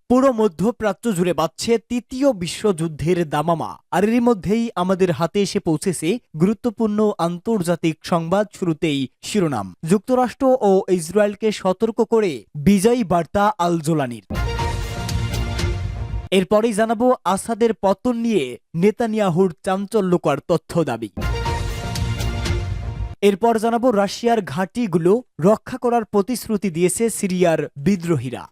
পুরো মধ্যপ্রাচ্য জুড়ে বাজছে তৃতীয় বিশ্বযুদ্ধের দামামা। আর এরই মধ্যেই আমাদের হাতে এসে পৌঁছেছে গুরুত্বপূর্ণ আন্তর্জাতিক সংবাদ। শুরুতেই শিরোনাম। যুক্তরাষ্ট্র ও ইসরায়েলকে সতর্ক করে বিজয়ী বার্তা আল জোলানির। এরপরেই জানাবো আসাদের পতন নিয়ে নেতানিয়াহুর চাঞ্চল্যকর তথ্য দাবি। এরপর জানাবো রাশিয়ার ঘাঁটিগুলো রক্ষা করার প্রতিশ্রুতি দিয়েছে সিরিয়ার বিদ্রোহীরা।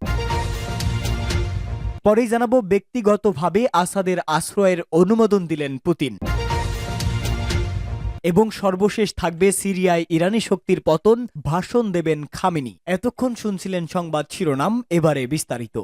পরেই জানাবো ব্যক্তিগতভাবে আসাদের আশ্রয়ের অনুমোদন দিলেন পুতিন। এবং সর্বশেষ থাকবে সিরিয়ায় ইরানি শক্তির পতন, ভাষণ দেবেন খামেনি। এতক্ষণ শুনছিলেন সংবাদ শিরোনাম, এবারে বিস্তারিত।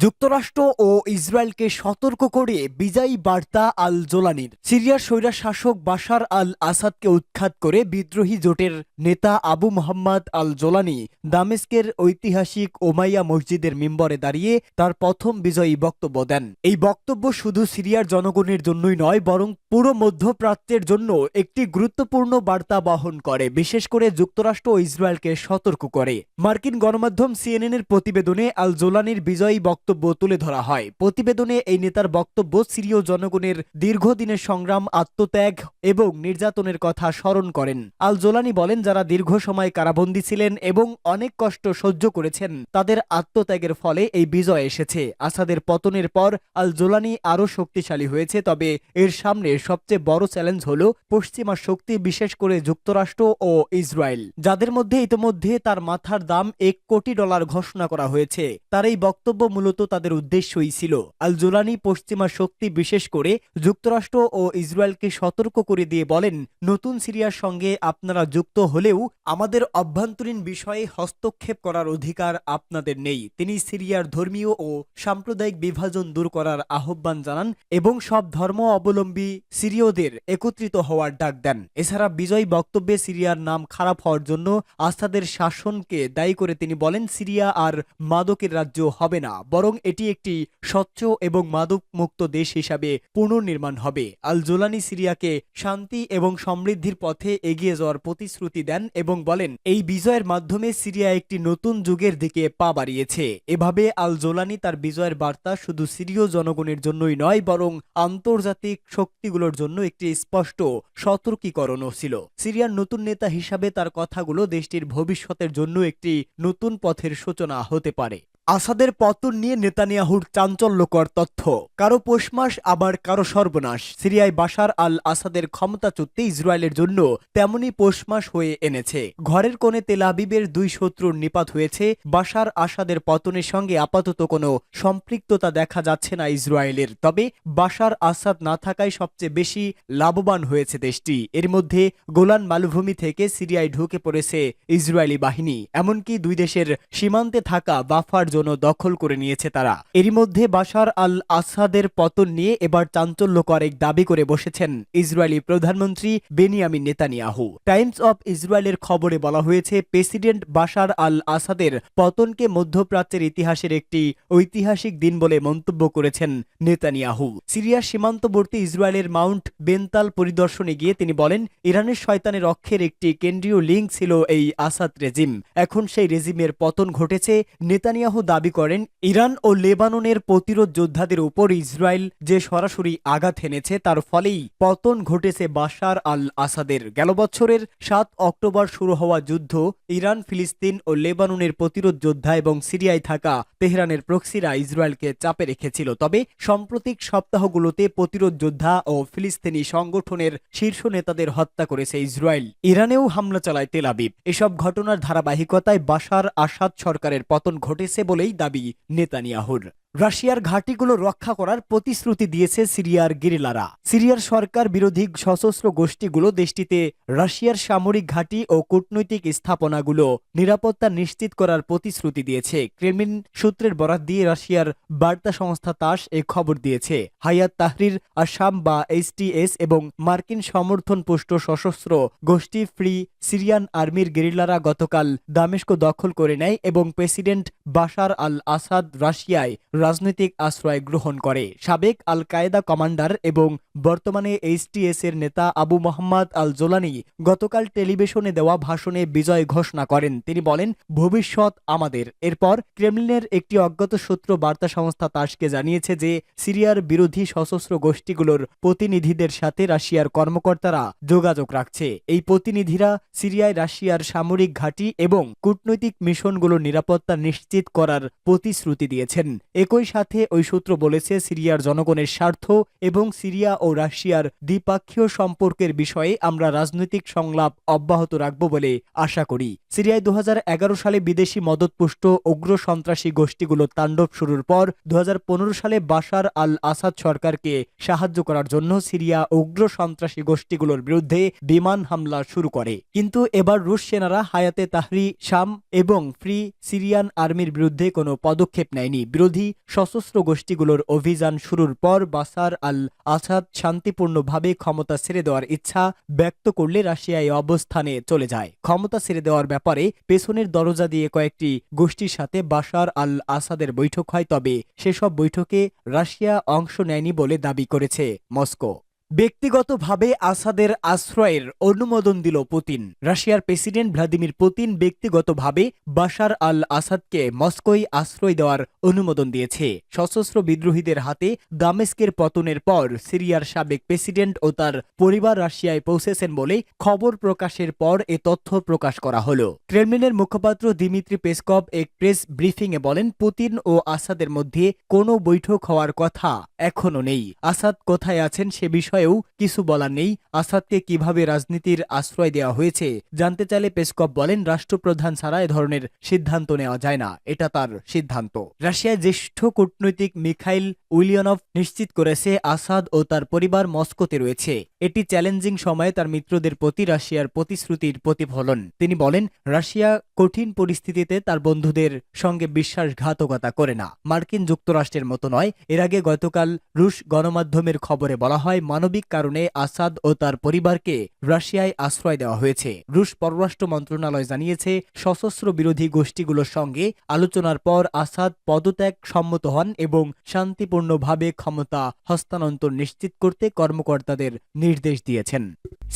যুক্তরাষ্ট্র ও ইসরায়েলকে সতর্ক করে বিজয়ী বার্তা আল জোলানির। সিরিয়ার স্বৈরশাসক বাশার আল আসাদকে উৎখাত করে বিদ্রোহী জোটের নেতা আবু মোহাম্মদ আল জোলানি দামেস্কের ঐতিহাসিক ওমাইয়া মসজিদের মিম্বরে দাঁড়িয়ে তার প্রথম বিজয়ী বক্তব্য দেন। এই বক্তব্য শুধু সিরিয়ার জনগণের জন্যই নয়, বরং পুরো মধ্যপ্রাচ্যের জন্য একটি গুরুত্বপূর্ণ বার্তা বহন করে, বিশেষ করে যুক্তরাষ্ট্র ও ইসরায়েলকে সতর্ক করে। মার্কিন গণমাধ্যম সিএনএনের প্রতিবেদনে আল জোলানির বিজয়ী বক্তব্য তুলে ধরা হয়। প্রতিবেদনে এই নেতার বক্তব্য সিরীয় জনগণের দীর্ঘদিনের সংগ্রাম, আত্মত্যাগ এবং নির্যাতনের কথা স্মরণ করেন। আল জোলানি বলেন, যারা দীর্ঘ সময় কারাবন্দী ছিলেন এবং অনেক কষ্ট সহ্য করেছেন, তাদের আত্মত্যাগের ফলে এই বিজয় এসেছে। আসাদের পতনের পর আল জোলানি আরও শক্তিশালী হয়েছে, তবে এর সামনে সবচেয়ে বড় চ্যালেঞ্জ হল পশ্চিমা শক্তি, বিশেষ করে যুক্তরাষ্ট্র ও ইসরায়েল, যাদের মধ্যে ইতিমধ্যে তার মাথার দাম $1 কোটি ঘোষণা করা হয়েছে। তার এই বক্তব্য মূলত তাদের উদ্দেশ্যই ছিল। আল জোলানি পশ্চিমা শক্তি, বিশেষ করে যুক্তরাষ্ট্র ও ইসরায়েলকে সতর্ক করে দিয়ে বলেন, নতুন সিরিয়ার সঙ্গে আপনারা যুক্ত হলেও আমাদের অভ্যন্তরীণ বিষয়ে হস্তক্ষেপ করার অধিকার আপনাদের নেই। তিনি সিরিয়ার ধর্মীয় ও সাম্প্রদায়িক বিভাজন দূর করার আহ্বান জানান এবং সব ধর্ম অবলম্বী সিরীয়দের একত্রিত হওয়ার ডাক দেন। এছাড়া বিজয়ী বক্তব্যে সিরিয়ার নাম খারাপ হওয়ার জন্য আসাদের শাসনকে দায়ী করে তিনি বলেন, সিরিয়া আর মাদকের রাজ্য হবে না, বরং এটি একটি স্বচ্ছ এবং মাদক মুক্ত দেশ হিসাবে পুনর্নির্মাণ হবে। আল জোলানি সিরিয়াকে শান্তি এবং সমৃদ্ধির পথে এগিয়ে যাওয়ার প্রতিশ্রুতি দেন এবং বলেন, এই বিজয়ের মাধ্যমে সিরিয়া একটি নতুন যুগের দিকে পা বাড়িয়েছে। এভাবে আল জোলানি তার বিজয়ের বার্তা শুধু সিরীয় জনগণের জন্যই নয়, বরং আন্তর্জাতিক শক্তিগুলোর জন্য একটি স্পষ্ট সতর্কীকরণও ছিল। সিরিয়ার নতুন নেতা হিসাবে তার কথাগুলো দেশটির ভবিষ্যতের জন্য একটি নতুন পথের সূচনা হতে পারে। আসাদের পতন নিয়ে নেতানিয়াহুর চাঞ্চল্যকর তথ্য। কারো পৌষমাস, আবার কারো সর্বনাশ। সিরিয়ায় বাশার আল আসাদের ক্ষমতাচ্যুতি ইসরায়েলের জন্য তেমনি পৌষমাস হয়ে এনেছে। ঘরের কোণে তেল আবিবের 2 শত্রুর নিপাত হয়েছে। বাশার আসাদের পতনের সঙ্গে আপাতত কোনো সম্পৃক্ততা দেখা যাচ্ছে না ইসরায়েলের, তবে বাশার আসাদ না থাকায় সবচেয়ে বেশি লাভবান হয়েছে দেশটি। এর মধ্যে গোলান মালভূমি থেকে সিরিয়ায় ঢুকে পড়েছে ইসরায়েলি বাহিনী, এমনকি 2 দেশের সীমান্তে থাকা বাফার দখল করে নিয়েছে তারা। এরই মধ্যে বাশার আল আসাদের পতন নিয়ে এবার চাঞ্চল্যকর এক দাবি করে বসেছেন ইসরায়েলি প্রধানমন্ত্রী বেনিয়ামিন নেতানিয়াহু। টাইমস অব ইসরায়েলের খবরে বলা হয়েছে, প্রেসিডেন্ট বাশার আল আসাদের পতনকে মধ্যপ্রাচ্যের ইতিহাসের একটি ঐতিহাসিক দিন বলে মন্তব্য করেছেন নেতানিয়াহু। সিরিয়ার সীমান্তবর্তী ইসরায়েলের মাউন্ট বেনতাল পরিদর্শনে গিয়ে তিনি বলেন, ইরানের শয়তানের অক্ষের একটি কেন্দ্রীয় লিঙ্ক ছিল এই আসাদ রেজিম। এখন সেই রেজিমের পতন ঘটেছে। নেতানিয়াহু দাবি করেন, ইরান ও লেবাননের প্রতিরোধ যোদ্ধাদের উপর ইসরায়েল যে সরাসরি আঘাত হেনেছে, তার ফলেই পতন ঘটেছে বাশার আল আসাদের। গেল বছরের 7 অক্টোবর শুরু হওয়া যুদ্ধ ইরান, ফিলিস্তিন ও লেবাননের প্রতিরোধ যোদ্ধা এবং সিরিয়ায় থাকা তেহরানের প্রক্সিরা ইসরায়েলকে চাপে রেখেছিল। তবে সাম্প্রতিক সপ্তাহগুলোতে প্রতিরোধ যোদ্ধা ও ফিলিস্তিনি সংগঠনের শীর্ষ নেতাদের হত্যা করেছে ইসরায়েল। ইরানেও হামলা চালায় তেল আবিব। এসব ঘটনার ধারাবাহিকতায় বাশার আসাদ সরকারের পতন ঘটেছে বলেই দাবি নেতানিয়াহুর। রাশিয়ার ঘাঁটিগুলো রক্ষা করার প্রতিশ্রুতি দিয়েছে সিরিয়ার গেরিলারা। সিরিয়ার সরকার বিরোধী সশস্ত্র গোষ্ঠীগুলো দেশটিতে রাশিয়ার সামরিক ঘাঁটি ও কূটনৈতিক স্থাপনাগুলো নিরাপত্তা নিশ্চিত করার প্রতিশ্রুতি দিয়েছে। ক্রেমলিন সূত্রের বরাত দিয়ে রাশিয়ার বার্তা সংস্থা তাস এ খবর দিয়েছে। হায়াত তাহরির আসাম বা HTS এবং মার্কিন সমর্থন পুষ্ট সশস্ত্র গোষ্ঠী ফ্রি সিরিয়ান আর্মির গেরিলারা গতকাল দামেস্ক দখল করে নেয় এবং প্রেসিডেন্ট বাশার আল আসাদ রাশিয়ায় রাজনৈতিক আশ্রয় গ্রহণ করে। সাবেক আল কায়েদা কমান্ডার এবং বর্তমানে এইচটিএস এর নেতা আবু মোহাম্মদ আল জোলানি গতকাল টেলিভিশনে দেওয়া ভাষণে বিজয় ঘোষণা করেন। তিনি বলেন, ভবিষ্যৎ আমাদের। এরপর ক্রেমলিনের একটি অজ্ঞাত সূত্র বার্তা সংস্থা তাসকে জানিয়েছে যে সিরিয়ার বিরোধী সশস্ত্র গোষ্ঠীগুলোর প্রতিনিধিদের সাথে রাশিয়ার কর্মকর্তারা যোগাযোগ রাখছে। এই প্রতিনিধিরা সিরিয়ায় রাশিয়ার সামরিক ঘাঁটি এবং কূটনৈতিক মিশনগুলোর নিরাপত্তা নিশ্চিত করার প্রতিশ্রুতি দিয়েছেন। একই সাথে ওই সূত্র বলেছে, সিরিয়ার জনগণের স্বার্থ এবং সিরিয়া ও রাশিয়ার দ্বিপাক্ষীয় সম্পর্কের বিষয়ে আমরা রাজনৈতিক সংলাপ অব্যাহত রাখব বলে আশা করি। সিরিয়ায় 2011 সালে বিদেশি মদতপুষ্ট উগ্র সন্ত্রাসী গোষ্ঠীগুলো তাণ্ডব শুরুর পর 2015 সালে বাশার আল আসাদ সরকারকে সাহায্য করার জন্য সিরিয়া উগ্র সন্ত্রাসী গোষ্ঠীগুলোর বিরুদ্ধে বিমান হামলা শুরু করে। কিন্তু এবার রুশ সেনারা হায়াতে তাহরি শাম এবং ফ্রি সিরিয়ান আর্মির বিরুদ্ধে কোনো পদক্ষেপ নেয়নি। বিরোধী সশস্ত্র গোষ্ঠীগুলোর অভিযান শুরুর পর বাশার আল আসাদ শান্তিপূর্ণভাবে ক্ষমতা ছেড়ে দেওয়ার ইচ্ছা ব্যক্ত করলে রাশিয়া এই অবস্থানে চলে যায়। ক্ষমতা ছেড়ে দেওয়ার ব্যাপারে পেছনের দরজা দিয়ে কয়েকটি গোষ্ঠীর সাথে বাশার আল আসাদের বৈঠক হয়, তবে সেসব বৈঠকে রাশিয়া অংশ নেয়নি বলে দাবি করেছে মস্কো। ব্যক্তিগতভাবে আসাদের আশ্রয়ের অনুমোদন দিল পুতিন। রাশিয়ার প্রেসিডেন্ট ভ্লাদিমির পুতিন ব্যক্তিগতভাবে বাশার আল আসাদকে মস্কোয় আশ্রয় দেওয়ার অনুমোদন দিয়েছে। সশস্ত্র বিদ্রোহীদের হাতে দামেস্কের পতনের পর সিরিয়ার সাবেক প্রেসিডেন্ট ও তার পরিবার রাশিয়ায় পৌঁছেছেন বলে খবর প্রকাশের পর এ তথ্য প্রকাশ করা হলো। ক্রেমলিনের মুখপাত্র দিমিত্রি পেসকভ এক প্রেস ব্রিফিংয়ে বলেন, পুতিন ও আসাদের মধ্যে কোনো বৈঠক হওয়ার কথা এখনো নেই। আসাদ কোথায় আছেন সে বিষয়ে কিছু বলার নেই। আসাদকে কিভাবে রাজনীতির আশ্রয় দেওয়া হয়েছে জানতে চাইলে পেসকভ বলেন, রাষ্ট্রপ্রধান ছাড়া এ ধরনের সিদ্ধান্ত নেওয়া যায় না, এটা তার সিদ্ধান্ত। রাশিয়ার জ্যেষ্ঠ কূটনৈতিক মিখাইল উলিয়ানভ নিশ্চিত করেছে আসাদ ও তার পরিবার মস্কোতে রয়েছে। এটি চ্যালেঞ্জিং সময়ে তার মিত্রদের প্রতি রাশিয়ার প্রতিশ্রুতির প্রতিফলন। তিনি বলেন, রাশিয়া কঠিন পরিস্থিতিতে তার বন্ধুদের সঙ্গে বিশ্বাসঘাতকতা করে না, মার্কিন যুক্তরাষ্ট্রের মতো নয়। এর আগে গতকাল রুশ গণমাধ্যমের খবরে বলা হয়, মানবিক কারণে আসাদ ও তার পরিবারকে রাশিয়ায় আশ্রয় দেওয়া হয়েছে। রুশ পররাষ্ট্র মন্ত্রণালয় জানিয়েছে, সশস্ত্র বিরোধী গোষ্ঠীগুলোর সঙ্গে আলোচনার পর আসাদ পদত্যাগ সম্মত হন এবং শান্তিপূর্ণভাবে ক্ষমতা হস্তান্তর নিশ্চিত করতে কর্মকর্তাদের নির্দেশ দিয়েছেন।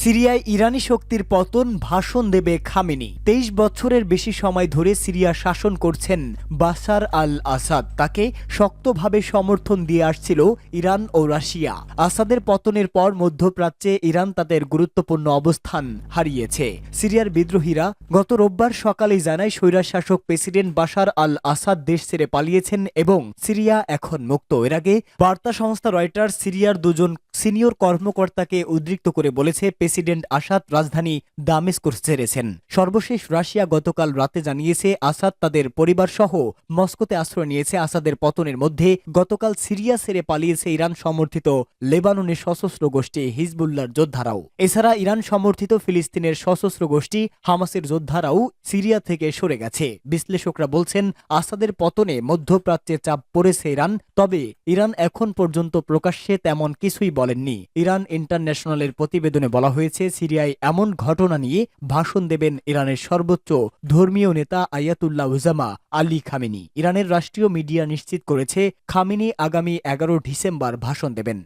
সিরিয়ায় ইরানি শক্তির পতন, ভাষণ দেবে খামেনি। 23 বছরের বেশি সময় ধরে সিরিয়া শাসন করছেন বাশার আল আসাদ। তাকে শক্তভাবে সমর্থন দিয়ে আসছিল ইরান ও রাশিয়া। আসাদের পতনের পর মধ্যপ্রাচ্যে ইরান তাদের গুরুত্বপূর্ণ অবস্থান হারিয়েছে। সিরিয়ার বিদ্রোহীরা গত রোববার সকালেই জানায়, স্বৈরশাসক প্রেসিডেন্ট বাশার আল আসাদ দেশ ছেড়ে পালিয়েছেন এবং সিরিয়া এখন মুক্ত। এর আগে বার্তা সংস্থা রয়টার্স সিরিয়ার দুজন সিনিয়র কর্মকর্তাকে উদ্ধৃত করে বলেছে, প্রেসিডেন্ট আসাদ রাজধানী দামেস্ক ছেড়েছেন। সর্বশেষ রাশিয়া গতকাল রাতে জানিয়েছে, আসাদ তাদের পরিবার সহ মস্কোতে আশ্রয় নিয়েছে। আসাদের পতনের মধ্যে গতকাল সিরিয়া ছেড়ে পালিয়েছে ইরান সমর্থিত লেবাননের সশস্ত্র গোষ্ঠী হিজবুল্লাহর যোদ্ধারাও। এছাড়া ইরান সমর্থিত ফিলিস্তিনের সশস্ত্র গোষ্ঠী হামাসের যোদ্ধারাও সিরিয়া থেকে সরে গেছে। বিশ্লেষকরা বলছেন, আসাদের পতনে মধ্যপ্রাচ্যে চাপ পড়েছে ইরান, তবে ইরান এখন পর্যন্ত প্রকাশ্যে তেমন কিছুই বলেননি। ইরান ইন্টারন্যাশনালের প্রতিবেদনে বলা হয়েছে, সিরিয়ায় এমন ঘটনা নিয়ে ভাষণ দেবেন ইরানের সর্বোচ্চ ধর্মীয় নেতা আয়াতুল্লাহ উজামা আলী খামেনি। ইরানের রাষ্ট্রীয় মিডিয়া নিশ্চিত করেছে, খামেনি আগামী 11 ডিসেম্বর ভাষণ দেবেন।